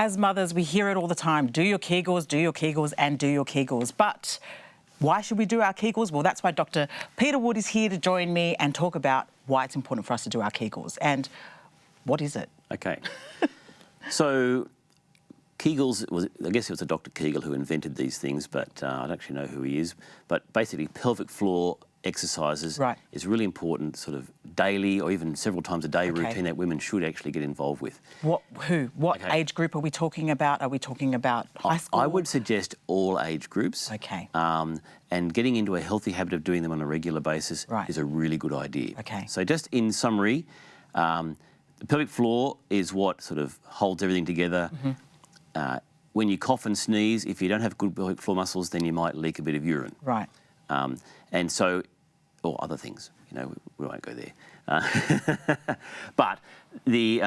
As mothers, we hear it all the time. Do your Kegels, do your Kegels, and do your Kegels. But why should we do our Kegels? Well, that's why Dr. Peter Wood is here to join me and talk about why it's important for us to do our Kegels. And what is it? Okay. So Kegels, I guess it was a Dr. Kegel who invented these things, but I don't actually know who he is. But basically, pelvic floor exercises is really important, sort of daily or even several times a day routine that women should actually get involved with. What age group are we talking about? Are we talking about high school? I would suggest all age groups. Okay. And getting into a healthy habit of doing them on a regular basis is a really good idea. Okay. So just in summary, the pelvic floor is what sort of holds everything together. When you cough and sneeze, if you don't have good pelvic floor muscles, then you might leak a bit of urine. Right. And so, or other things, you know, we won't go there. But the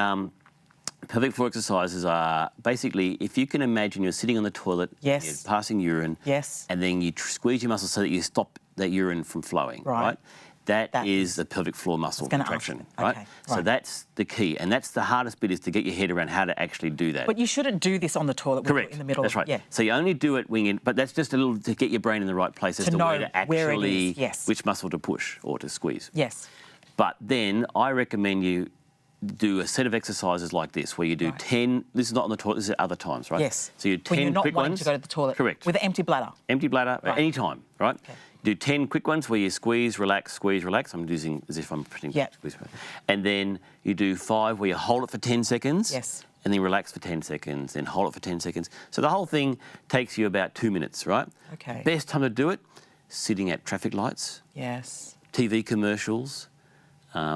pelvic floor exercises are basically, if you can imagine you're sitting on the toilet, you're passing urine, and then you squeeze your muscles so that you stop that urine from flowing, right? That is the pelvic floor muscle contraction, right? So that's the key, and that's the hardest bit, is to get your head around how to actually do that. But you shouldn't do this on the toilet. Correct. In the middle. That's right. Yeah. So you only do it when you, but that's just a little to get your brain in the right place as to know where to actually, where it is. which muscle to push or to squeeze. Yes. But then I recommend you do a set of exercises like this, where you do 10. This is not on the toilet. This is at other times, right? Yes. So you do 10 when you're not quick wanting ones. to go to the toilet. Correct. With an empty bladder. Empty bladder at any time, right? Okay. Do 10 quick ones where you squeeze, relax, squeeze, relax. I'm using as if I'm pretending to squeeze. And then you do 5 where you hold it for 10 seconds. Yes. And then relax for 10 seconds, then hold it for 10 seconds. So the whole thing takes you about 2 minutes, right? Okay. Best time to do it, sitting at traffic lights. Yes. TV commercials.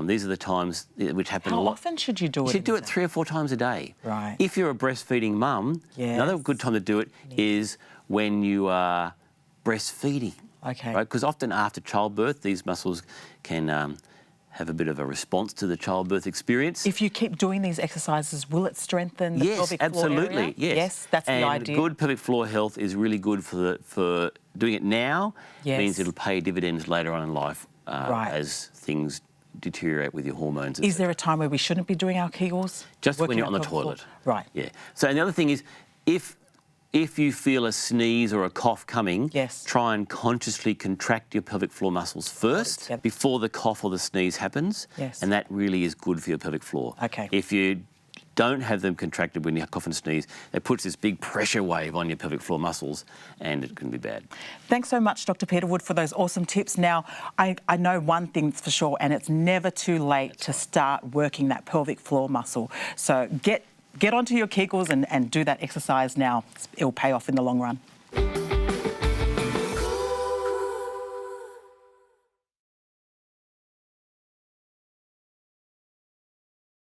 These are the times which happen a lot. How often should you do it? You should do it 3 or 4 times a day. Right. If you're a breastfeeding mum, another good time to do it is when you are breastfeeding. Okay. Right? Because often after childbirth, these muscles can have a bit of a response to the childbirth experience. If you keep doing these exercises, will it strengthen the pelvic floor area? Absolutely. Yes, that's the idea. And good pelvic floor health is really good for doing it now. Means it'll pay dividends later on in life as things deteriorate with your hormones. Is there a time where we shouldn't be doing our Kegels? Just when you're on the toilet. Right. Yeah. So and the other thing is, if you feel a sneeze or a cough coming, try and consciously contract your pelvic floor muscles first before the cough or the sneeze happens. Yes. And that really is good for your pelvic floor. Okay. If you don't have them contracted when you cough and sneeze, it puts this big pressure wave on your pelvic floor muscles, and it can be bad. Thanks so much, Dr. Peter Wood, for those awesome tips. Now, I know one thing for sure, and it's never too late to start working that pelvic floor muscle. So get onto your Kegels and do that exercise now. It'll pay off in the long run.